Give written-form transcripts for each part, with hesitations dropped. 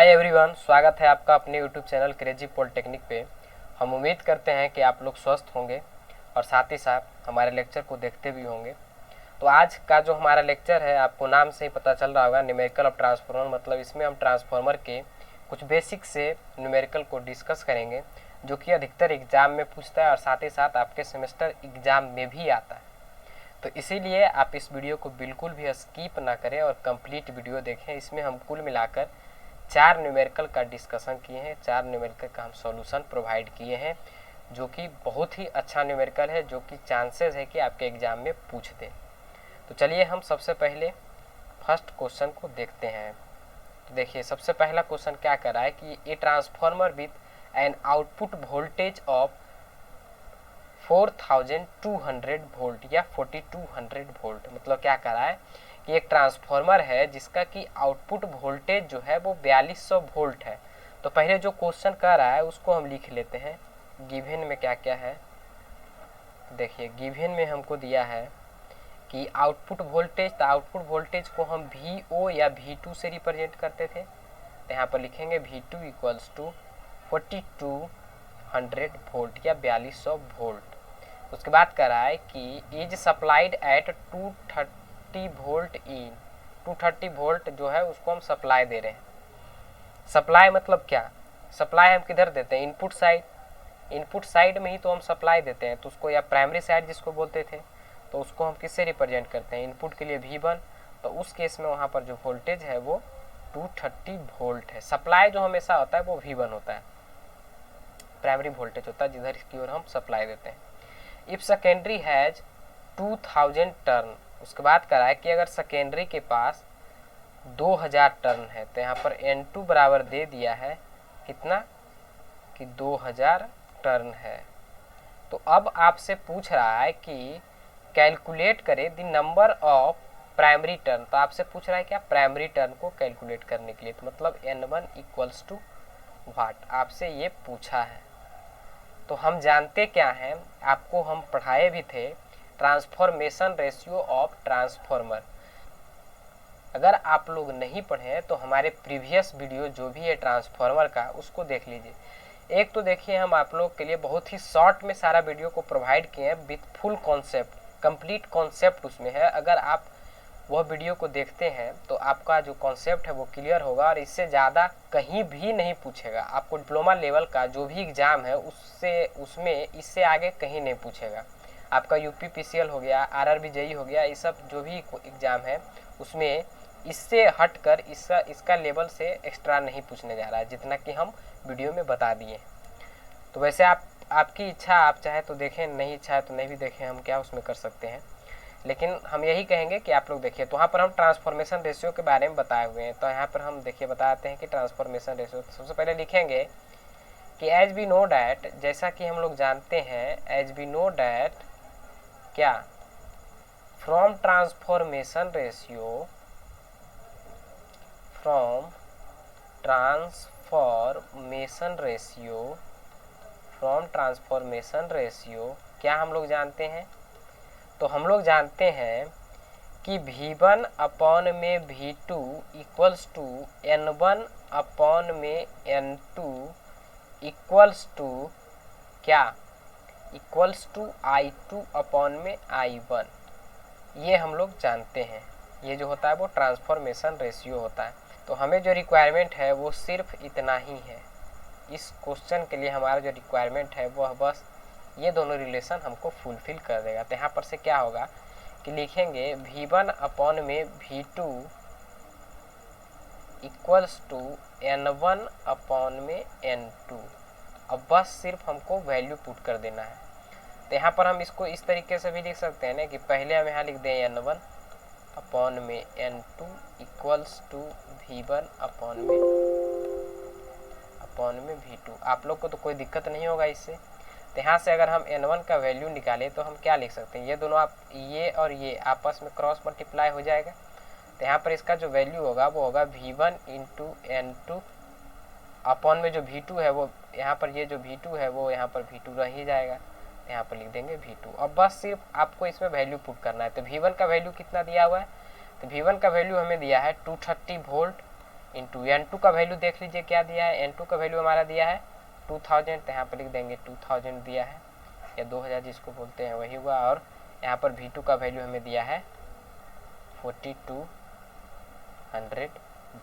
Hi everyone, स्वागत है आपका अपने यूट्यूब चैनल क्रेजी पॉलिटेक्निक पे। हम उम्मीद करते हैं कि आप लोग स्वस्थ होंगे और साथ ही साथ हमारे लेक्चर को देखते भी होंगे। तो आज का जो हमारा लेक्चर है, आपको नाम से ही पता चल रहा होगा, न्यूमेरिकल ऑफ ट्रांसफार्मर। मतलब इसमें हम ट्रांसफार्मर के कुछ बेसिक से न्यूमेरिकल को डिस्कस करेंगे, जो कि अधिकतर एग्जाम में पूछता है और साथ ही साथ आपके सेमेस्टर एग्जाम में भी आता है। तो इसीलिए आप इस वीडियो को बिल्कुल भी स्किप ना करें और कंप्लीट वीडियो देखें। इसमें हम कुल मिलाकर 4 न्यूमेरिकल का डिस्कशन किए हैं, 4 न्यूमेरिकल का हम सॉल्यूशन प्रोवाइड किए हैं, जो कि बहुत ही अच्छा न्यूमेरिकल है, जो कि चांसेस है कि आपके एग्जाम में पूछ दें। तो चलिए हम सबसे पहले फर्स्ट क्वेश्चन को देखते हैं। तो देखिए सबसे पहला क्वेश्चन क्या कर रहा है कि a transformer with an output voltage of 4200 volt या 4200 वोल्ट, मतलब क्या कर रहा है कि एक ट्रांसफार्मर है जिसका कि आउटपुट वोल्टेज जो है वो 4200 वोल्ट है। तो पहले जो क्वेश्चन कर रहा है उसको हम लिख लेते हैं। गिवन में क्या क्या है, देखिए गिवन में हमको दिया है कि आउटपुट वोल्टेज, तो आउटपुट वोल्टेज को हम VO या V2 से रिप्रेजेंट करते थे। तो यहाँ पर लिखेंगे V2 इक्वल्स टू 4200 वोल्ट या 4200 वोल्ट। उसके बाद कह रहा है कि is supplied eight 230 volt in 230 volt जो है उसको हम सप्लाई दे रहे हैं। सप्लाई मतलब क्या, सप्लाई हम किधर देते हैं, इनपुट साइड। इनपुट साइड में ही तो हम सप्लाई देते हैं, तो उसको या प्राइमरी साइड जिसको बोलते थे, तो उसको हम किससे रिप्रेजेंट करते हैं, इनपुट के लिए V1। तो उस केस में वहाँ पर जो वोल्टेज है वो 230 वोल्ट है। सप्लाई जो हमेशा होता है वो V1 होता है, प्राइमरी वोल्टेज होता है जिधर की ओर हम सप्लाई देते हैं। इफ सेकेंडरी हैज 2000 टर्न, उसके बाद करा है कि अगर सेकेंडरी के पास 2000 टर्न है, तो यहाँ पर N2 बराबर दे दिया है कितना कि 2000 टर्न है। तो अब आपसे पूछ रहा है कि कैलकुलेट करें the number of primary turn. तो आपसे पूछ रहा है क्या, प्राइमरी टर्न को कैलकुलेट करने के लिए, तो मतलब N1 इक्वल्स टू वाट आपसे ये पूछा है। तो हम जानते क्या हैं, आपको हम पढ़ाए भी थे, ट्रांसफॉर्मेशन रेशियो ऑफ ट्रांसफॉर्मर। अगर आप लोग नहीं पढ़े तो हमारे प्रीवियस वीडियो जो भी है ट्रांसफॉर्मर का उसको देख लीजिए। एक तो देखिए हम आप लोग के लिए बहुत ही शॉर्ट में सारा वीडियो को प्रोवाइड किए हैं with full concept, complete concept उसमें है। अगर आप वह वीडियो को देखते हैं तो आपका जो कॉन्सेप्ट है वो क्लियर होगा और इससे ज़्यादा कहीं भी नहीं पूछेगा। आपको डिप्लोमा लेवल का जो भी एग्ज़ाम है उसमें इससे आगे कहीं नहीं पूछेगा। आपका यूपी PCL हो गया, RRB JEE हो गया, ये सब जो भी एग्ज़ाम है उसमें इससे हटकर इसका लेवल से एक्स्ट्रा नहीं पूछने जा रहा है, जितना कि हम वीडियो में बता दिए। तो वैसे आपकी इच्छा, आप चाहे तो देखें, नहीं इच्छा है तो नहीं भी देखें, हम क्या उसमें कर सकते हैं। लेकिन हम यही कहेंगे कि आप लोग देखिए। तो वहाँ पर हम ट्रांसफॉर्मेशन रेशियो के बारे में बताए हुए हैं। तो यहाँ पर हम देखिए बताते हैं कि ट्रांसफॉर्मेशन रेशियो सबसे पहले लिखेंगे कि एज वी नो डैट, जैसा कि हम लोग जानते हैं, एज वी नो डैट क्या, from transformation ratio, from transformation ratio, from transformation ratio क्या हम लोग जानते हैं, तो हम लोग जानते हैं कि V1 अपॉन में V2 equals to N1 upon में N2 इक्वल्स टू क्या, इक्वल्स टू I2 अपॉन में I1। ये हम लोग जानते हैं। ये जो होता है वो ट्रांसफॉर्मेशन रेशियो होता है। तो हमें जो रिक्वायरमेंट है वो सिर्फ इतना ही है। इस क्वेश्चन के लिए हमारा जो रिक्वायरमेंट है वह बस ये दोनों रिलेशन हमको फुलफिल कर देगा। तो यहाँ पर से क्या होगा कि लिखेंगे V1 अपॉन में V2 equals to N1 upon में N2। अब बस सिर्फ हमको वैल्यू पुट कर देना है। तो यहाँ पर हम इसको इस तरीके से भी लिख सकते हैं ना कि पहले हम यहाँ लिख दें N1 अपॉन में N2 equals to V1 upon में V2। आप लोग को तो कोई दिक्कत नहीं होगा इससे। तो यहाँ से अगर हम N1 का वैल्यू निकालें तो हम क्या लिख सकते हैं, ये दोनों आप ये और ये आपस में क्रॉस मल्टीप्लाई हो जाएगा। तो यहाँ पर इसका जो वैल्यू होगा वो होगा V1 इंटू N2 अपॉन में जो V2 है वो यहाँ पर, ये जो V2 है वो यहाँ पर V2 रह ही जाएगा। यहाँ पर लिख देंगे V2। अब बस सिर्फ आपको इसमें वैल्यू पुट करना है। तो V1 का वैल्यू कितना दिया हुआ है, तो V1 का वैल्यू हमें दिया है 230 वोल्ट इंटू N2 का वैल्यू देख लीजिए क्या दिया है, N2 का वैल्यू हमारा दिया है 2000, तो यहाँ पर लिख देंगे 2000 दिया है, या 2000 जिसको बोलते हैं वही हुआ। और यहाँ पर V2 का वैल्यू हमें दिया है 4200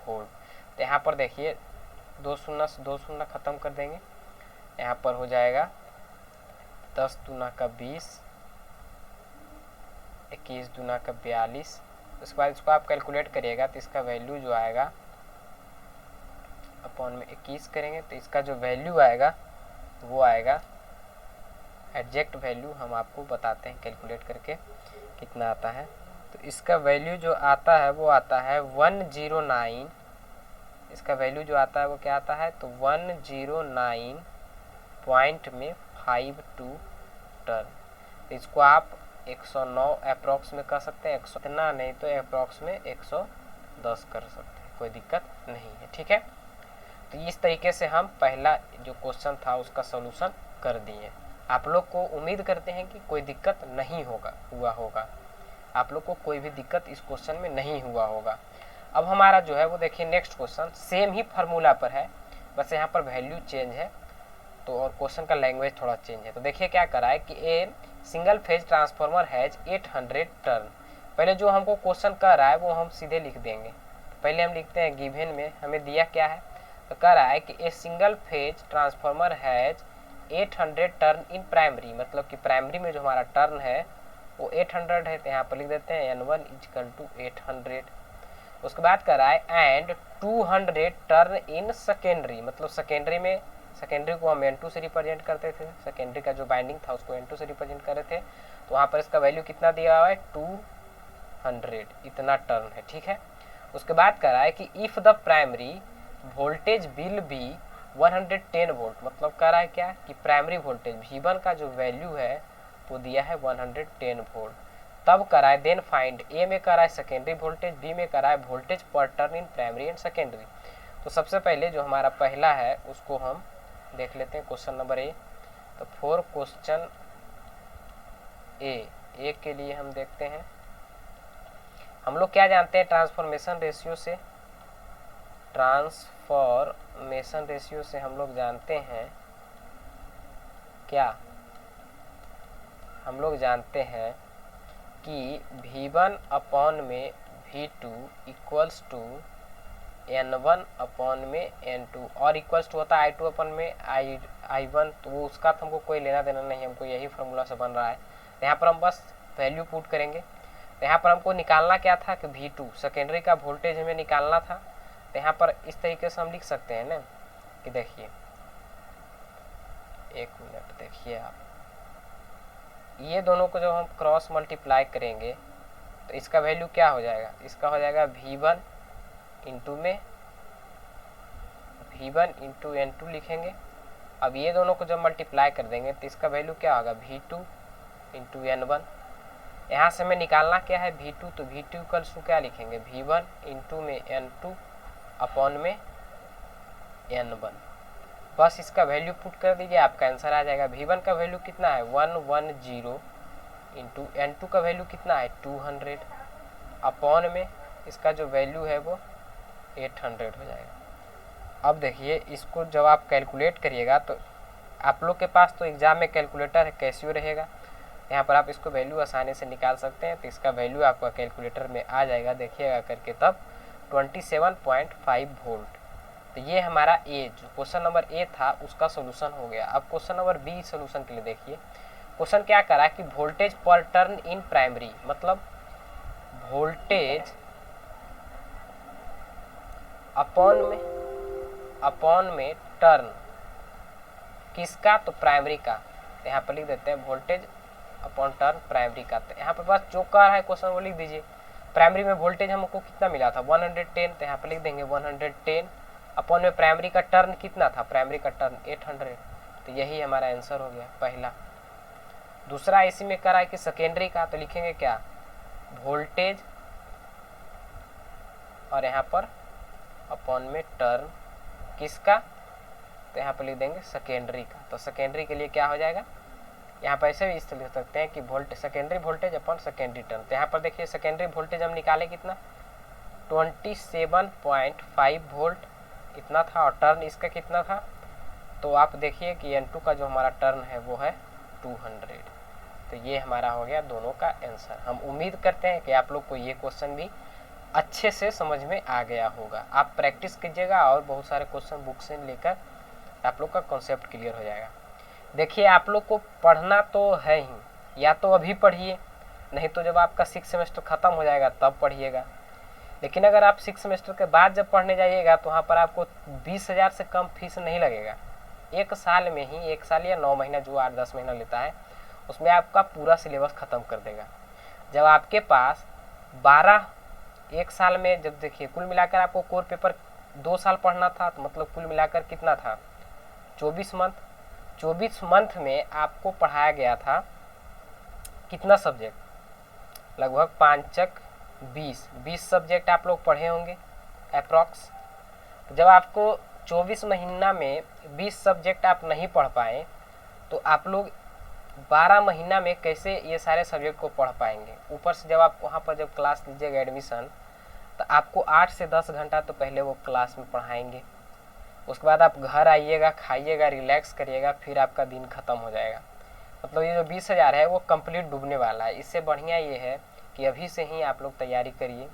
वोल्ट। तो यहाँ पर देखिए 2 शून्य ख़त्म कर देंगे, यहाँ पर हो जाएगा 10 दूना का 20, 21 दूना का 42। उसके बाद इसको आप कैलकुलेट करिएगा तो इसका वैल्यू जो आएगा अपॉन में 21 करेंगे तो इसका जो वैल्यू आएगा वो आएगा, एग्जैक्ट वैल्यू हम आपको बताते हैं कैलकुलेट करके कितना आता है। तो इसका वैल्यू जो आता है वो आता है 109, इसका वैल्यू जो आता है वो क्या आता है, तो 109.52 टन। तो इसको आप 109 अप्रॉक्स में कर सकते हैं, 100 इतना नहीं तो अप्रॉक्स में 110 कर सकते हैं, कोई दिक्कत नहीं है, ठीक है। तो इस तरीके से हम पहला जो क्वेश्चन था उसका सॉल्यूशन कर दिए। आप लोग को उम्मीद करते हैं कि कोई दिक्कत नहीं हुआ होगा, आप लोग को कोई भी दिक्कत इस क्वेश्चन में नहीं हुआ होगा। अब हमारा जो है वो देखिए नेक्स्ट क्वेश्चन सेम ही फार्मूला पर है, बस यहाँ पर वैल्यू चेंज है तो, और क्वेश्चन का लैंग्वेज थोड़ा चेंज है। तो देखिए क्या करा है कि a single phase transformer has 800 turn. पहले जो हमको क्वेश्चन कर रहा है वो हम सीधे लिख देंगे। पहले हम लिखते हैं गिवन में हमें दिया क्या है, तो कह रहा है कि a single phase transformer has 800 turn in primary, मतलब कि प्राइमरी में जो हमारा टर्न है वो 800 है, तो यहाँ पर लिख देते हैं N1 = 800। उसके बाद कह रहा है एंड 200 टर्न इन सेकेंडरी, मतलब सेकेंडरी में, सेकेंडरी को हम N2 से रिप्रेजेंट करते थे, सेकेंडरी का जो बाइंडिंग था उसको N2 से रिप्रेजेंट कर रहे थे, तो वहाँ पर इसका वैल्यू कितना दिया हुआ है 200, इतना टर्न है, ठीक है। उसके बाद कह रहा है कि if the primary voltage will be 110 volt, मतलब कह रहा है क्या कि प्राइमरी वोल्टेज V1 का जो वैल्यू है वो दिया है 110 वोल्ट, तब करा है देन फाइंड, ए में करा है सेकेंडरी वोल्टेज, बी में करा है वोल्टेज पर turn in primary and secondary. तो सबसे पहले जो हमारा पहला है उसको हम देख लेते हैं, क्वेश्चन नंबर ए। तो फॉर क्वेश्चन ए के लिए हम देखते हैं, हम लोग क्या जानते हैं ट्रांसफॉर्मेशन रेशियो से, ट्रांसफॉर्मेशन रेशियो से हम लोग जानते हैं क्या, हम लोग जानते हैं कि V1 अपॉन में V2 equals to N1 upon में N2 और इक्वल्स टू होता है I2 अपॉन में I1, तो वो उसका तो हमको कोई लेना देना नहीं, हमको यही फार्मूला से बन रहा है। तो यहाँ पर हम बस वैल्यू पुट करेंगे। तो यहाँ पर हमको निकालना क्या था कि V2 सेकेंडरी का वोल्टेज हमें निकालना था। तो यहाँ पर इस तरीके से हम लिख सकते हैं ना कि देखिए, एक मिनट देखिए आप, ये दोनों को जब हम क्रॉस मल्टीप्लाई करेंगे तो इसका वैल्यू क्या हो जाएगा, इसका हो जाएगा V1 में V1 × N2 लिखेंगे। अब ये दोनों को जब मल्टीप्लाई कर देंगे तो इसका वैल्यू क्या होगा V2 × N1। यहाँ से हमें निकालना क्या है V2, तो V2 = क्या लिखेंगे V1 × N2 अपॉन में N1, बस इसका वैल्यू पुट कर दीजिए, आपका आंसर आ जाएगा। V1 का वैल्यू कितना है 110 इंटू N2 का वैल्यू कितना है 200 अपॉन में इसका जो वैल्यू है वो 800 हो जाएगा। अब देखिए इसको जब आप कैलकुलेट करिएगा तो आप लोग के पास तो एग्जाम में कैलकुलेटर है, कैसियो रहेगा, यहाँ पर आप इसको वैल्यू आसानी से निकाल सकते हैं। तो इसका वैल्यू आपका कैलकुलेटर में आ जाएगा, देखिएगा करके तब 27.5 वोल्ट। तो ये हमारा ए जो क्वेश्चन नंबर ए था उसका सोल्यूशन हो गया। अब क्वेश्चन नंबर बी सोल्यूशन के लिए देखिए, क्वेश्चन क्या करा कि वोल्टेज पर टर्न इन प्राइमरी, मतलब वोल्टेज अपॉन में टर्न किसका, तो प्राइमरी का। तो यहाँ पर लिख देते हैं वोल्टेज अपॉन टर्न प्राइमरी का। तो यहाँ पर बस जो कर रहा है क्वेश्चन वो लिख दीजिए। प्राइमरी में वोल्टेज हमको कितना मिला था 110, तो यहाँ पर लिख देंगे 110 अपॉन में प्राइमरी का टर्न कितना था, प्राइमरी का टर्न 800। तो यही हमारा आंसर हो गया पहला। दूसरा इसी में करा है कि सेकेंडरी का, तो लिखेंगे क्या वोल्टेज और यहाँ पर अपॉन में टर्न किसका, तो यहाँ पर लिख देंगे सेकेंडरी का। तो सेकेंडरी के लिए क्या हो जाएगा, यहाँ पर ऐसे भी इस लिख सकते हैं कि secondary voltage upon secondary turn. तो यहाँ पर देखिए सेकेंडरी वोल्टेज हम निकाले कितना 27.5 वोल्ट इतना था, और टर्न इसका कितना था, तो आप देखिए कि N2 का जो हमारा टर्न है वो है 200। तो ये हमारा हो गया दोनों का आंसर। हम उम्मीद करते हैं कि आप लोग को ये क्वेश्चन भी अच्छे से समझ में आ गया होगा। आप प्रैक्टिस कीजिएगा और बहुत सारे क्वेश्चन बुक से लेकर आप लोग का कॉन्सेप्ट क्लियर हो जाएगा। देखिए आप लोग को पढ़ना तो है ही, या तो अभी पढ़िए, नहीं तो जब आपका 6 सेमेस्टर ख़त्म हो जाएगा तब पढ़िएगा। लेकिन अगर आप 6 सेमेस्टर के बाद जब पढ़ने जाइएगा तो वहाँ पर आपको 20,000 से कम फीस नहीं लगेगा। एक साल में ही, 1 साल या 9 महीना जो 8-10 महीना लेता है, उसमें आपका पूरा सिलेबस ख़त्म कर देगा। जब आपके पास 12 एक साल में, जब देखिए कुल मिलाकर आपको कोर पेपर 2 साल पढ़ना था, तो मतलब कुल मिलाकर कितना था, 24 मंथ। 24 मंथ में आपको पढ़ाया गया था कितना सब्जेक्ट, लगभग 5 20 सब्जेक्ट आप लोग पढ़े होंगे अप्रॉक्स। जब आपको 24 महीना में 20 सब्जेक्ट आप नहीं पढ़ पाए, तो आप लोग 12 महीना में कैसे ये सारे सब्जेक्ट को पढ़ पाएंगे। ऊपर से जब आप वहाँ पर जब क्लास लीजिएगा एडमिशन, तो आपको 8 से 10 घंटा तो पहले वो क्लास में पढ़ाएंगे। उसके बाद आप घर आइएगा, खाइएगा, रिलैक्स करिएगा, फिर आपका दिन ख़त्म हो जाएगा। मतलब ये जो 20,000 है वो कंप्लीट डूबने वाला है। इससे बढ़िया ये है कि अभी से ही आप लोग तैयारी करिए।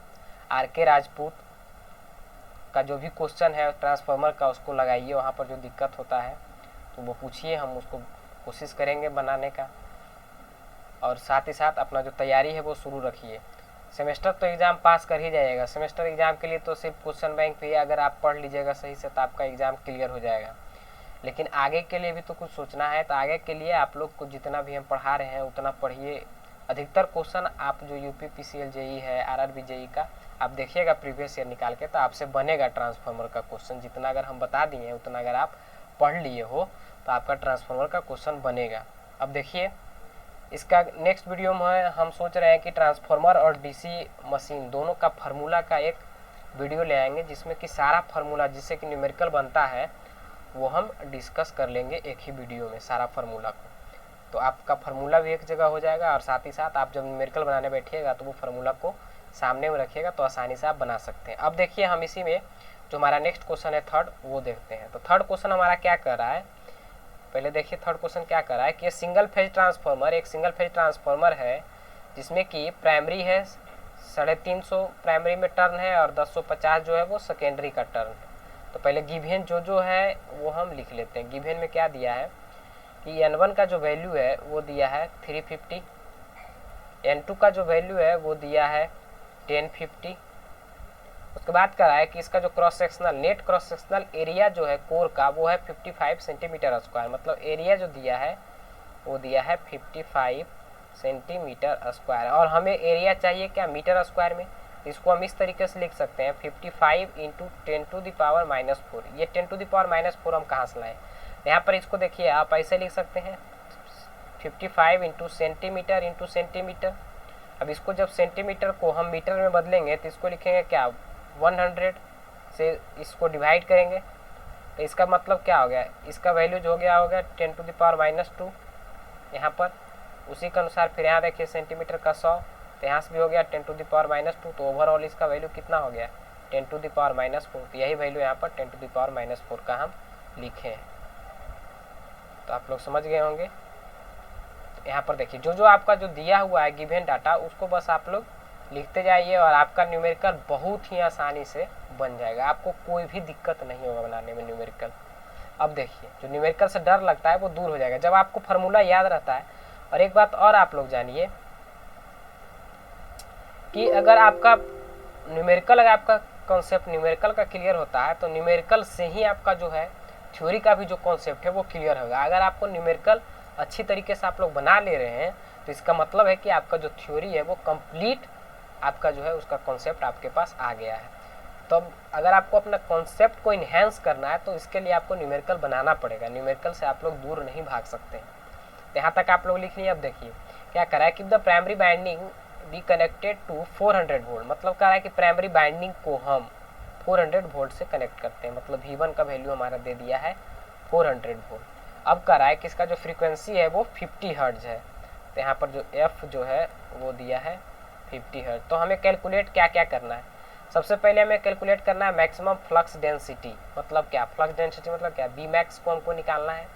RK राजपूत का जो भी क्वेश्चन है ट्रांसफार्मर का, उसको लगाइए, वहाँ पर जो दिक्कत होता है तो वो पूछिए, हम उसको कोशिश करेंगे बनाने का। और साथ ही साथ अपना जो तैयारी है वो शुरू रखिए। सेमेस्टर तो एग्ज़ाम पास कर ही जाइएगा। सेमेस्टर एग्ज़ाम के लिए तो सिर्फ क्वेश्चन बैंक पे अगर आप पढ़ लीजिएगा सही से तो आपका एग्ज़ाम क्लियर हो जाएगा। लेकिन आगे के लिए भी तो कुछ सोचना है। तो आगे के लिए आप लोग को जितना भी हम पढ़ा रहे हैं उतना पढ़िए। अधिकतर क्वेश्चन आप जो UP PCL JE है, RRB JE का आप देखिएगा प्रीवियस ईयर निकाल के, तो आपसे बनेगा ट्रांसफार्मर का क्वेश्चन। जितना अगर हम बता दिए उतना अगर आप पढ़ लिए हो तो आपका ट्रांसफार्मर का क्वेश्चन बनेगा। अब देखिए इसका नेक्स्ट वीडियो में हम सोच रहे हैं कि ट्रांसफार्मर और DC मशीन दोनों का फार्मूला का एक वीडियो ले आएंगे, जिसमें कि सारा फार्मूला जिससे कि न्यूमेरिकल बनता है वो हम डिस्कस कर लेंगे एक ही वीडियो में, सारा फार्मूला को। तो आपका फार्मूला भी एक जगह हो जाएगा, और साथ ही साथ आप जब न्यूमेरिकल बनाने बैठिएगा तो वो फार्मूला को सामने में रखिएगा तो आसानी से आप बना सकते हैं। अब देखिए हम इसी में जो हमारा नेक्स्ट क्वेश्चन है थर्ड, वो देखते हैं। तो थर्ड क्वेश्चन हमारा क्या कर रहा है, पहले देखिए थर्ड क्वेश्चन क्या कर रहा है कि ये सिंगल फेज ट्रांसफार्मर, एक सिंगल फेज ट्रांसफार्मर है जिसमें कि प्राइमरी है 350 प्राइमरी में टर्न है, और 1050 जो है वो सेकेंडरी का टर्न है। तो पहले गिवन जो है वो हम लिख लेते हैं। गिवन में क्या दिया है कि N1 का जो वैल्यू है वो दिया है 350, N2 का जो वैल्यू है वो दिया है 1050। उसके बाद करा है कि इसका जो cross sectional net cross sectional area जो है कोर का वो है 55 सेंटीमीटर स्क्वायर। मतलब एरिया जो दिया है वो दिया है 55 सेंटीमीटर स्क्वायर, और हमें एरिया चाहिए क्या, मीटर स्क्वायर में। इसको हम इस तरीके से लिख सकते हैं 55 × 10⁻⁻⁴। ये 10⁻⁻⁴ हम कहाँ से लाएँ, यहाँ पर इसको देखिए आप ऐसे लिख सकते हैं 55 × सेंटीमीटर × सेंटीमीटर। अब इसको जब सेंटीमीटर को हम मीटर में बदलेंगे तो इसको लिखेंगे क्या, 100 से इसको डिवाइड करेंगे। तो इसका मतलब क्या हो गया, इसका वैल्यू जो हो गया 10⁻⁻²। यहाँ पर उसी के अनुसार फिर यहाँ देखिए सेंटीमीटर का 100, तो यहाँ से भी हो गया 10⁻²। तो ओवरऑल इसका वैल्यू कितना हो गया 10⁻⁻⁴। तो यही वैल्यू यहाँ पर 10⁻⁻⁴ का हम लिखे हैं। तो आप लोग समझ गए होंगे। तो यहाँ पर देखिए जो आपका जो दिया हुआ है गिवन डाटा उसको बस आप लोग लिखते जाइए, और आपका न्यूमेरिकल बहुत ही आसानी से बन जाएगा। आपको कोई भी दिक्कत नहीं होगा बनाने में न्यूमेरिकल। अब देखिए जो न्यूमेरिकल से डर लगता है वो दूर हो जाएगा जब आपको फार्मूला याद रहता है। और एक बात और आप लोग जानिए कि अगर आपका न्यूमेरिकल, अगर आपका कॉन्सेप्ट न्यूमेरिकल का क्लियर होता है तो न्यूमेरिकल से ही आपका जो है थ्योरी का भी जो कॉन्सेप्ट है वो क्लियर होगा। अगर आपको न्यूमेरिकल अच्छी तरीके से आप लोग बना ले रहे हैं तो इसका मतलब है कि आपका जो थ्योरी है वो कंप्लीट आपका जो है उसका कॉन्सेप्ट आपके पास आ गया है। तो अगर आपको अपना कॉन्सेप्ट को इन्हेंस करना है तो इसके लिए आपको न्यूमेरिकल बनाना पड़ेगा। न्यूमेरिकल से आप लोग दूर नहीं भाग सकते हैं। यहाँ तक आप लोग लिख लिए। अब देखिए क्या करा है कि the primary binding be connected to 400 volt. मतलब कह रहा है कि प्राइमरी बाइंडिंग को हम 400 वोल्ट से कनेक्ट करते हैं। मतलब V1 का वैल्यू हमारा दे दिया है 400 वोल्ट। अब कह रहा है कि इसका जो फ्रीक्वेंसी है वो 50 हर्ट्ज है। तो यहाँ पर जो F जो है वो दिया है 50 हर्ट्ज। तो हमें कैलकुलेट क्या क्या करना है, सबसे पहले हमें कैलकुलेट करना है मैक्सिमम फ्लक्स डेंसिटी। मतलब क्या फ्लक्स डेंसिटी मतलब क्या, बी मैक्स को हमको निकालना है,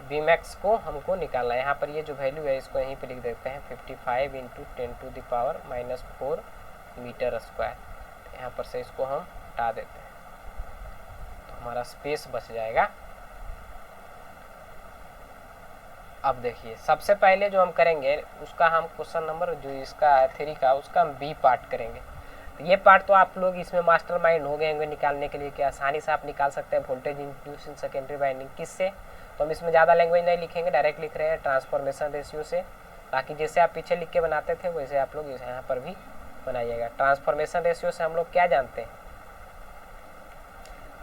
बी मैक्स को हमको निकालना है। यहाँ पर ये जो वैल्यू है इसको यहीं पे लिख देते हैं 55 इंटू 10⁻⁻⁴ मीटर स्क्वायर। यहाँ पर से इसको हम हटा देते हैं तो हमारा स्पेस बच जाएगा। अब देखिए सबसे पहले जो हम करेंगे उसका हम क्वेश्चन नंबर जो इसका है 3 का, उसका हम बी पार्ट करेंगे। तो ये पार्ट तो आप लोग इसमें मास्टरमाइंड हो गए होंगे निकालने के लिए कि आसानी से आप निकाल सकते हैं voltage induce in secondary winding. किससे, तो हम इसमें ज़्यादा लैंग्वेज नहीं लिखेंगे, डायरेक्ट लिख रहे हैं ट्रांसफॉर्मेशन रेशियो से, ताकि जैसे आप पीछे लिख के बनाते थे वैसे आप लोग यहाँ पर भी बनाइएगा। ट्रांसफॉर्मेशन रेशियो से हम लोग क्या जानते हैं,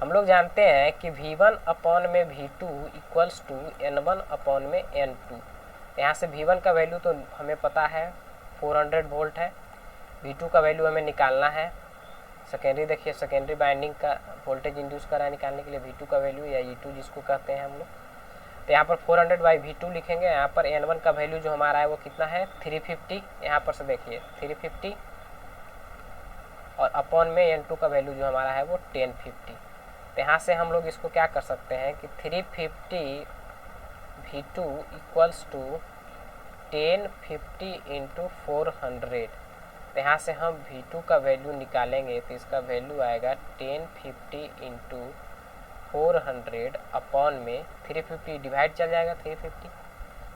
हम लोग जानते हैं कि V1 अपॉन में V2 equals to N1 upon में N2। यहाँ से V1 का वैल्यू तो हमें पता है 400 वोल्ट है, V2 का वैल्यू हमें निकालना है। सेकेंडरी देखिए, सेकेंडरी बाइंडिंग का वोल्टेज इंड्यूस करा है निकालने के लिए V2 का वैल्यू या E2 जिसको कहते हैं हम लोग। तो यहाँ पर 400/V2 लिखेंगे। यहाँ पर N1 का वैल्यू जो हमारा है वो कितना है 350, यहाँ पर से देखिए 350, और अपॉन में N2 का वैल्यू जो हमारा है वो 1050। तो यहाँ से हम लोग इसको क्या कर सकते हैं कि 350 V2 इक्वल्स टू 1050 इंटू 400। तो यहाँ से हम V2 का वैल्यू निकालेंगे तो इसका वैल्यू आएगा 1050 इंटू 400 अपॉन में 350 डिवाइड चल जाएगा 350।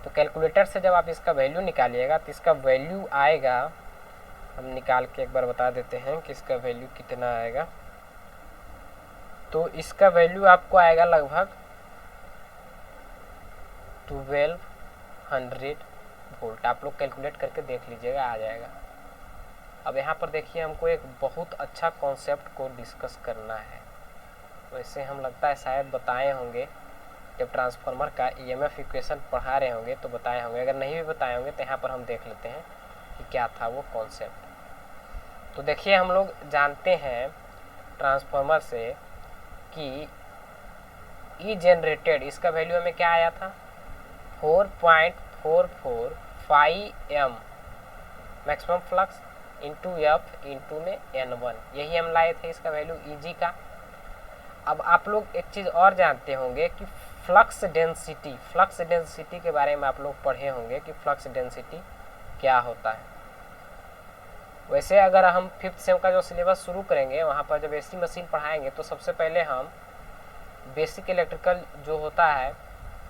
तो कैलकुलेटर से जब आप इसका वैल्यू निकालिएगा तो इसका वैल्यू आएगा, हम निकाल के एक बार बता देते हैं कि इसका वैल्यू कितना आएगा। तो इसका वैल्यू आपको आएगा लगभग 1200 वोल्ट। आप लोग कैलकुलेट करके देख लीजिएगा, आ जाएगा। अब यहाँ पर देखिए हमको एक बहुत अच्छा कॉन्सेप्ट को डिस्कस करना है। वैसे हम लगता है शायद बताए होंगे जब ट्रांसफार्मर का ईएमएफ इक्वेशन पढ़ा रहे होंगे तो बताए होंगे, अगर नहीं भी बताए होंगे तो यहाँ पर हम देख लेते हैं कि क्या था वो कॉन्सेप्ट। तो देखिए हम लोग जानते हैं ट्रांसफार्मर से कि ई जनरेटेड, इसका वैल्यू हमें क्या आया था 4.445 maximum flux into F into में N1, यही हम लाए थे इसका वैल्यू Eg का। अब आप लोग एक चीज़ और जानते होंगे कि फ्लक्स डेंसिटी के बारे में आप लोग पढ़े होंगे कि फ्लक्स डेंसिटी क्या होता है। वैसे अगर हम 5th सेम का जो सिलेबस शुरू करेंगे वहाँ पर जब एसी मशीन पढ़ाएंगे तो सबसे पहले हम बेसिक इलेक्ट्रिकल जो होता है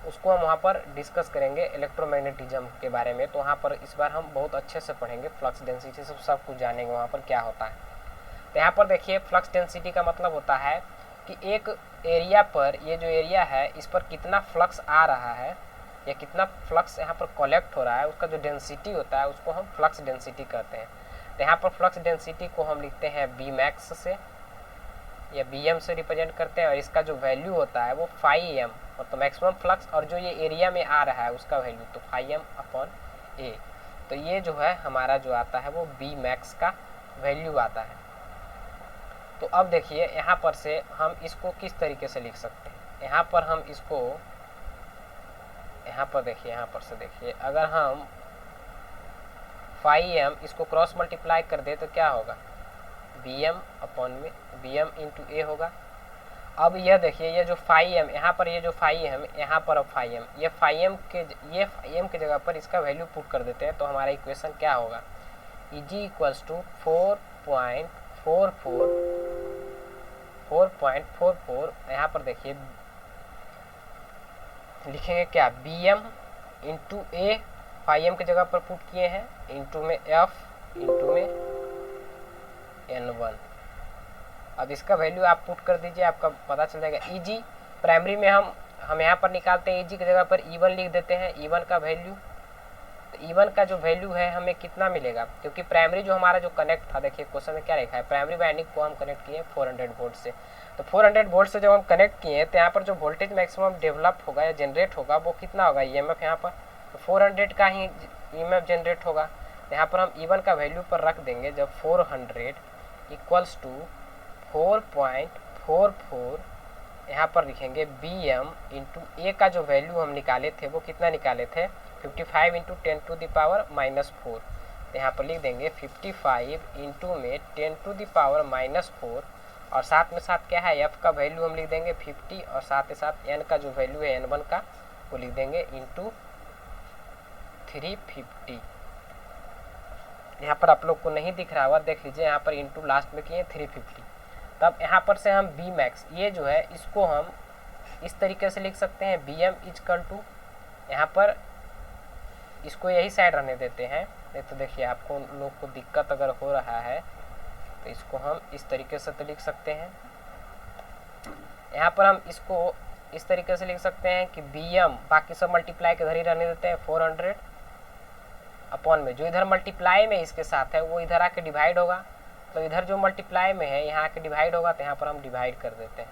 उसको हम वहाँ पर डिस्कस करेंगे इलेक्ट्रोमैग्नेटिज्म के बारे में। तो वहाँ पर इस बार हम बहुत अच्छे से पढ़ेंगे फ्लक्स डेंसिटी, सब कुछ जानेंगे वहाँ पर क्या होता है। तो यहाँ पर देखिए फ्लक्स डेंसिटी का मतलब होता है कि एक एरिया पर, ये जो एरिया है इस पर कितना फ्लक्स आ रहा है या कितना फ्लक्स यहाँ पर कलेक्ट हो रहा है, उसका जो डेंसिटी होता है उसको हम फ्लक्स डेंसिटी कहते हैं। तो यहाँ पर फ्लक्स डेंसिटी को हम लिखते हैं बी मैक्स से या BM से रिप्रेजेंट करते हैं, और इसका जो वैल्यू होता है वो φm मतलब मैक्सिमम फ्लक्स, और जो ये एरिया में आ रहा है उसका वैल्यू तो φm/A। तो ये जो है हमारा जो आता है वो बी मैक्स का वैल्यू आता है। तो अब देखिए यहाँ पर से हम इसको किस तरीके से लिख सकते हैं। यहाँ पर हम इसको, यहाँ पर देखिए, यहाँ पर से देखिए अगर हम φm इसको क्रॉस मल्टीप्लाई कर दे तो क्या होगा BM अपॉन में BM इंटू A होगा। अब यह देखिए ये जो φm यहाँ पर, ये जो φm यहाँ पर, अब φm ये φm के जगह पर इसका वैल्यू पुट कर देते हैं तो हमारा इक्वेशन क्या होगा Eg इक्वल्स टू 4.44 यहाँ पर देखिए लिखेंगे क्या BM इंटू A, φm की जगह पर पुट किए हैं, इंटू में F इंटू में N1। अब इसका वैल्यू आप पुट कर दीजिए, आपका पता चल जाएगा। Eg प्राइमरी में हम यहाँ पर निकालते हैं, Eg की जगह पर E1 लिख देते हैं, E1 का वैल्यू। तो E1 का जो वैल्यू है हमें कितना मिलेगा, क्योंकि प्राइमरी जो हमारा जो कनेक्ट था, देखिए क्वेश्चन में क्या लिखा है, प्राइमरी वाइंडिंग को हम कनेक्ट किए 400 वोल्ट से। तो 400 वोल्ट से जब हम कनेक्ट किए तो यहाँ पर जो वोल्टेज मैक्सिमम डेवलप होगा या जनरेट होगा वो कितना होगा EMF, यहाँ पर तो 400 का ही EMF जनरेट होगा। यहाँ पर हम E1 का वैल्यू पर रख देंगे जब 400 इक्वल्स टू 4.44, यहाँ पर लिखेंगे BM इंटू A का जो वैल्यू हम निकाले थे वो कितना निकाले थे 55 इंटू 10⁻⁻⁴। तो यहाँ पर लिख देंगे 55 इंटू में 10⁻⁻⁴, और साथ में साथ क्या है f का वैल्यू हम लिख देंगे 50, और साथ ही साथ n का जो वैल्यू है n1 का वो लिख देंगे इंटू 350। यहाँ पर आप लोग को नहीं दिख रहा होगा, देख लीजिए यहाँ पर इंटू लास्ट में किए 350। तब यहाँ पर से हम बी मैक्स ये जो है इसको हम इस तरीके से लिख सकते हैं bm इजकल टू, यहाँ पर इसको यही साइड रहने देते हैं, नहीं तो देखिए आपको लोग को दिक्कत अगर हो रहा है तो इसको हम इस तरीके से तो लिख सकते हैं। यहाँ पर हम इसको इस तरीके से लिख सकते हैं कि bm बाकी सब मल्टीप्लाई के इधर ही रहने देते हैं 400 अपॉन में जो इधर मल्टीप्लाई में इसके साथ है वो इधर आके डिवाइड होगा, तो इधर जो मल्टीप्लाई में है यहाँ आके डिवाइड होगा, तो यहाँ पर हम डिवाइड कर देते हैं।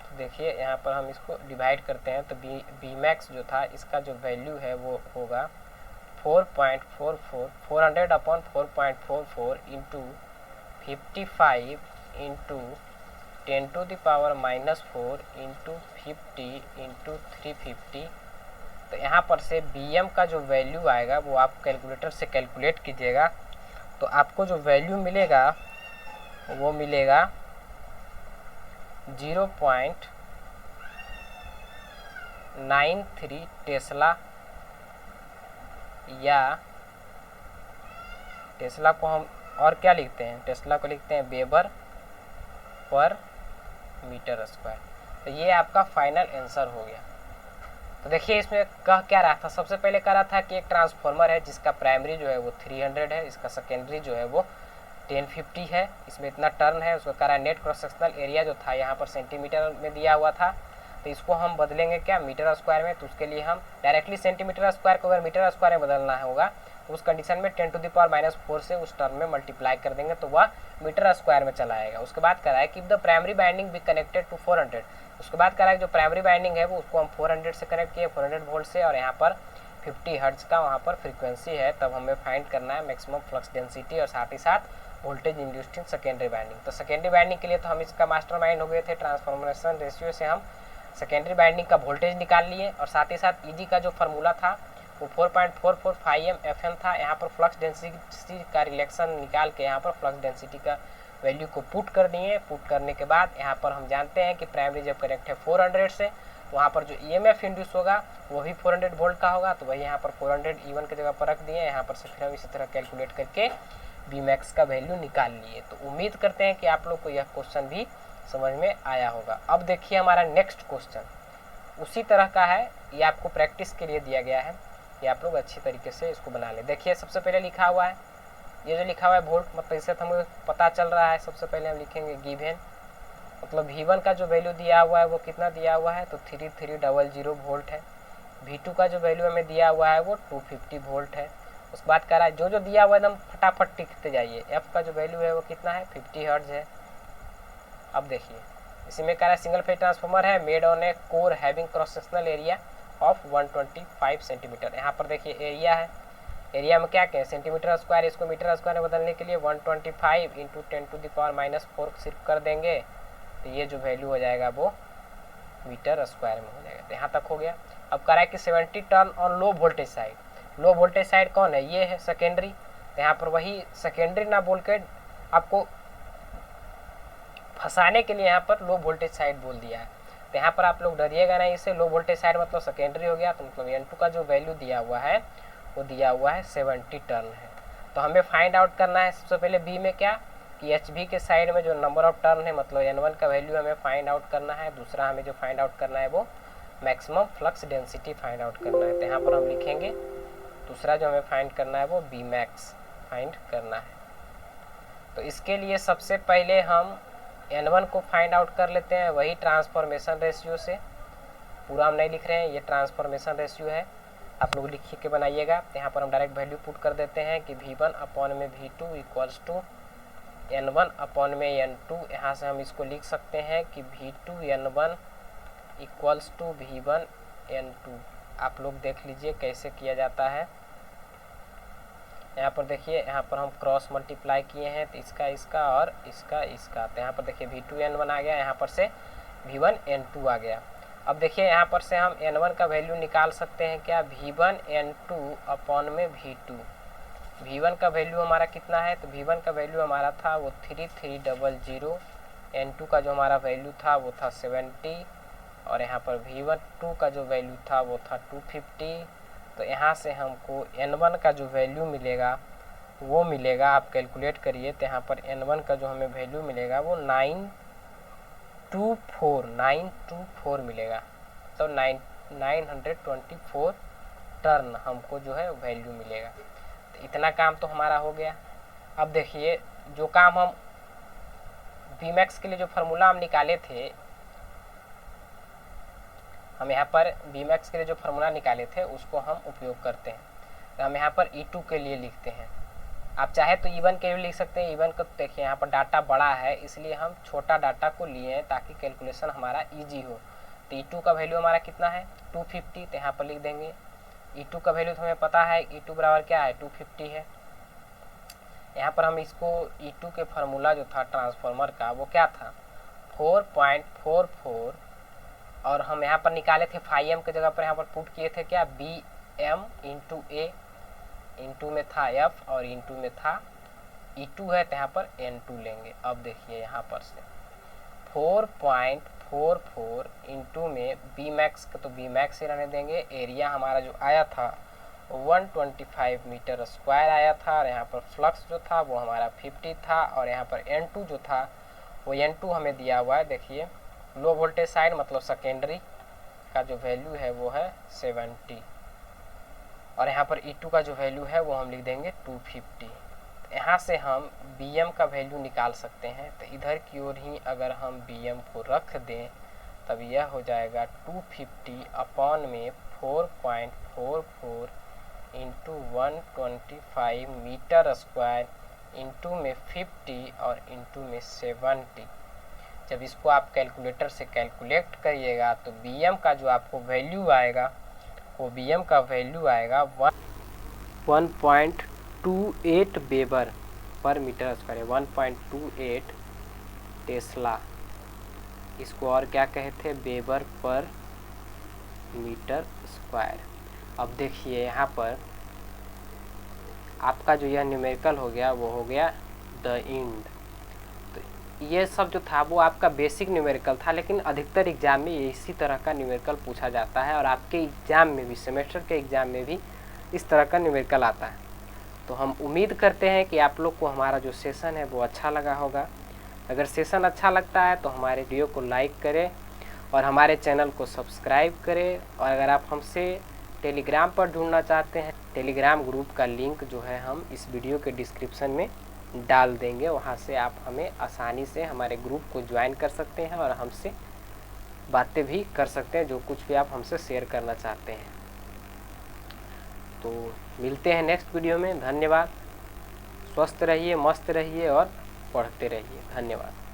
तो देखिए यहाँ पर हम इसको डिवाइड करते हैं, तो बी मैक्स जो था इसका जो वैल्यू है वो होगा 4.44 400 upon 4.44 into 55 into 10⁻⁻⁴ into 50 into 350। तो यहाँ पर से bm का जो वैल्यू आएगा वो आप कैलकुलेटर से कैलकुलेट कीजिएगा, तो आपको जो वैल्यू मिलेगा वो मिलेगा 0.93 टेस्ला, या टेस्ला को हम और क्या लिखते हैं, टेस्ला को लिखते हैं वेबर पर मीटर स्क्वायर। तो ये आपका फाइनल आंसर हो गया। तो देखिए इसमें कह क्या रहा था, सबसे पहले कह रहा था कि एक ट्रांसफार्मर है जिसका प्राइमरी जो है वो 300 है, इसका सेकेंडरी जो है वो 1050 है, इसमें इतना टर्न है। उसको कह रहा है नेट क्रॉस सेक्शनल एरिया जो था यहाँ पर सेंटीमीटर में दिया हुआ था, तो इसको हम बदलेंगे क्या मीटर स्क्वायर में, तो उसके लिए हम डायरेक्टली सेंटीमीटर स्क्वायर को अगर मीटर स्क्वायर में बदलना होगा तो उस कंडीशन में 10⁻⁻⁴ से उस टर्म में मल्टीप्लाई कर देंगे तो वह मीटर स्क्वायर में चला आएगा। उसके बाद कह रहा है कि the primary binding be connected to 400, उसके बाद कह रहा है कि जो प्राइमरी बाइंडिंग है वो उसको हम 400 से कनेक्ट किए 400 वोल्ट से, और यहाँ पर 50 हर्ट्ज का वहाँ पर फ्रीक्वेंसी है। तब हमें फाइंड करना है मैक्सिमम फ्लक्स डेंसिटी और साथ ही साथ voltage induced in secondary binding. तो सेकेंडरी बाइंडिंग के लिए तो हम इसका मास्टरमाइंड हो गए थे, ट्रांसफॉर्मेशन रेशियो से हम सेकेंडरी बाइंडिंग का वोल्टेज निकाल लिए, और साथ ही साथ ईजी का जो फार्मूला था वो 4.44 FM था। यहाँ पर फ्लक्स डेंसिटी का रिलेक्शन निकाल के यहाँ पर फ्लक्स डेंसिटी का वैल्यू को पुट कर दिए। पुट करने के बाद यहाँ पर हम जानते हैं कि प्राइमरी जब कनेक्ट है 400 से, वहाँ पर जो EMF इंड्यूस होगा वो भी 400 वोल्ट का होगा, तो वही यहाँ पर 400 E1 की जगह पर रख दिए। यहाँ पर से फिर हम इसी तरह कैलकुलेट करके बी मैक्स का वैल्यू निकाल लिए। तो उम्मीद करते हैं कि आप लोग को यह क्वेश्चन भी समझ में आया होगा। अब देखिए हमारा नेक्स्ट क्वेश्चन उसी तरह का है, ये आपको प्रैक्टिस के लिए दिया गया है, ये आप लोग अच्छी तरीके से इसको बना लें। देखिए सबसे पहले लिखा हुआ है, ये जो लिखा हुआ है वोल्ट, मतलब इससे हमें पता चल रहा है। सबसे पहले हम लिखेंगे गिवन, मतलब V1 का जो वैल्यू दिया हुआ है वो कितना दिया हुआ है, तो 3300 वोल्ट है। V2 का जो वैल्यू हमें दिया हुआ है वो 250 वोल्ट है। उसके बाद कह रहा है जो जो दिया हुआ है एकदम फटाफट लिखते जाइए। F का जो वैल्यू है वो कितना है, 50 हर्ट्ज है। अब देखिए इसी में कह रहा है सिंगल फेज ट्रांसफार्मर है made on A core having cross sectional area of 125 centimetre. यहाँ पर देखिए एरिया है, एरिया में क्या कहें सेंटीमीटर स्क्वायर, इसको मीटर स्क्वायर में बदलने के लिए 125 इंटू 10⁻⁻⁴ सिर्फ कर देंगे, तो ये जो वैल्यू हो जाएगा वो मीटर स्क्वायर में हो जाएगा। तो यहाँ तक हो गया। अब कह रहा है कि 70 turn on low voltage side. Low voltage side कौन है, ये है सेकेंडरी। तो यहाँ पर वही सेकेंडरी ना बोल के आपको फंसाने के लिए यहाँ पर लो वोल्टेज साइड बोल दिया है। तो यहाँ पर आप लोग डरिएगा नहीं, इससे लो वोल्टेज साइड मतलब सेकेंडरी हो गया, तो मतलब N2 का जो वैल्यू दिया हुआ है वो दिया हुआ है 70 टर्न है। तो हमें फाइंड आउट करना है सबसे पहले बी में क्या कि HV के साइड में जो नंबर ऑफ टर्न है मतलब N1 का वैल्यू हमें फाइंड आउट करना है। दूसरा हमें जो फाइंड आउट करना है वो maximum flux density find out करना है। तो यहाँ पर हम लिखेंगे दूसरा जो हमें फाइंड करना है वो बी मैक्स फाइंड करना है। तो इसके लिए सबसे पहले हम N1 को फाइंड आउट कर लेते हैं, वही ट्रांसफॉर्मेशन रेशियो से। पूरा हम नहीं लिख रहे हैं, ये ट्रांसफॉर्मेशन रेशियो है, आप लोग लिख के बनाइएगा। यहाँ पर हम डायरेक्ट वैल्यू पुट कर देते हैं कि V1 अपॉन में V2 equals to N1 upon में N2। यहाँ से हम इसको लिख सकते हैं कि V2 N1 equals to V1 N2। आप लोग देख लीजिए कैसे किया जाता है। यहाँ पर देखिए यहाँ पर हम क्रॉस मल्टीप्लाई किए हैं, तो इसका इसका और इसका इसका। तो यहाँ पर देखिए V2 N1 आ गया, यहाँ पर से V1 N2 आ गया। अब देखिए यहाँ पर से हम n1 का वैल्यू निकाल सकते हैं क्या, v1 n2 अपॉन में v2। v1 का वैल्यू हमारा कितना है, तो v1 का वैल्यू हमारा था वो 3300, n2 का जो हमारा वैल्यू था वो था 70, और यहाँ पर v2 का जो वैल्यू था वो था 250। तो यहाँ से हमको n1 का जो वैल्यू मिलेगा वो मिलेगा, आप कैलकुलेट करिए, तो यहाँ पर n1 का जो हमें वैल्यू मिलेगा वो 924 मिलेगा। तो 924 टर्न हमको जो है वैल्यू मिलेगा। तो इतना काम तो हमारा हो गया। अब देखिए जो काम हम Vmax के लिए जो फार्मूला हम निकाले थे, हम यहाँ पर Vmax के लिए जो फार्मूला निकाले थे उसको हम उपयोग करते हैं। तो हम यहाँ पर E2 के लिए लिखते हैं, आप चाहे तो E1 के लिए लिख सकते हैं। E1 को देखिए यहाँ पर डाटा बड़ा है इसलिए हम छोटा डाटा को लिए हैं ताकि कैलकुलेशन हमारा इजी हो। तो E2 का वैल्यू हमारा कितना है 250, तो यहाँ पर लिख देंगे E2 का वैल्यू तो हमें पता है, E2 बराबर क्या है 250 है। यहाँ पर हम इसको E2 के फार्मूला जो था ट्रांसफार्मर का वो क्या था 4.44, और हम यहाँ पर निकाले थे φm की जगह पर यहाँ पर पुट किए थे क्या bm इंटू ए, इंटू में था f और इंटू में था E2 है, तो यहाँ पर n2 लेंगे। अब देखिए यहाँ पर से 4.44 इंटू में Bmax का, तो Bmax ही रहने देंगे। एरिया हमारा जो आया था 125 मीटर स्क्वायर आया था, और यहाँ पर फ्लक्स जो था वो हमारा 50 था, और यहाँ पर n2 जो था वो n2 हमें दिया हुआ है। देखिए लो वोल्टेज साइड मतलब सेकेंडरी का जो वैल्यू है वो है 70, और यहाँ पर E2 का जो वैल्यू है वो हम लिख देंगे 250। तो यहाँ से हम Bm का वैल्यू निकाल सकते हैं। तो इधर की ओर ही अगर हम Bm को रख दें तब यह हो जाएगा 250 अपॉन में 4.44 इंटू 125 मीटर स्क्वायर इंटू में 50 और इंटू में 70। जब इसको आप कैलकुलेटर से कैलकुलेट करिएगा तो Bm का जो आपको वैल्यू आएगा वो Bm का वैल्यू आएगा 1.28 वेबर पर मीटर स्क्वायर, 1.28 टेस्ला, इसको और क्या कहते हैं वेबर पर मीटर स्क्वायर। अब देखिए यहाँ पर आपका जो यह न्यूमेरिकल हो गया वो हो गया द एंड। तो ये सब जो था वो आपका बेसिक न्यूमेरिकल था, लेकिन अधिकतर एग्जाम में इसी तरह का न्यूमेरिकल पूछा जाता है, और आपके एग्जाम में भी, सेमेस्टर के एग्जाम में भी इस तरह का न्यूमेरिकल आता है। तो हम उम्मीद करते हैं कि आप लोग को हमारा जो सेशन है वो अच्छा लगा होगा। अगर सेशन अच्छा लगता है तो हमारे वीडियो को लाइक करें और हमारे चैनल को सब्सक्राइब करें। और अगर आप हमसे टेलीग्राम पर जुड़ना चाहते हैं, टेलीग्राम ग्रुप का लिंक जो है हम इस वीडियो के डिस्क्रिप्शन में डाल देंगे, वहाँ से आप हमें आसानी से हमारे ग्रुप को ज्वाइन कर सकते हैं और हमसे बातें भी कर सकते हैं, जो कुछ भी आप हमसे शेयर करना चाहते हैं। तो मिलते हैं नेक्स्ट वीडियो में। धन्यवाद। स्वस्थ रहिए, मस्त रहिए और पढ़ते रहिए। धन्यवाद।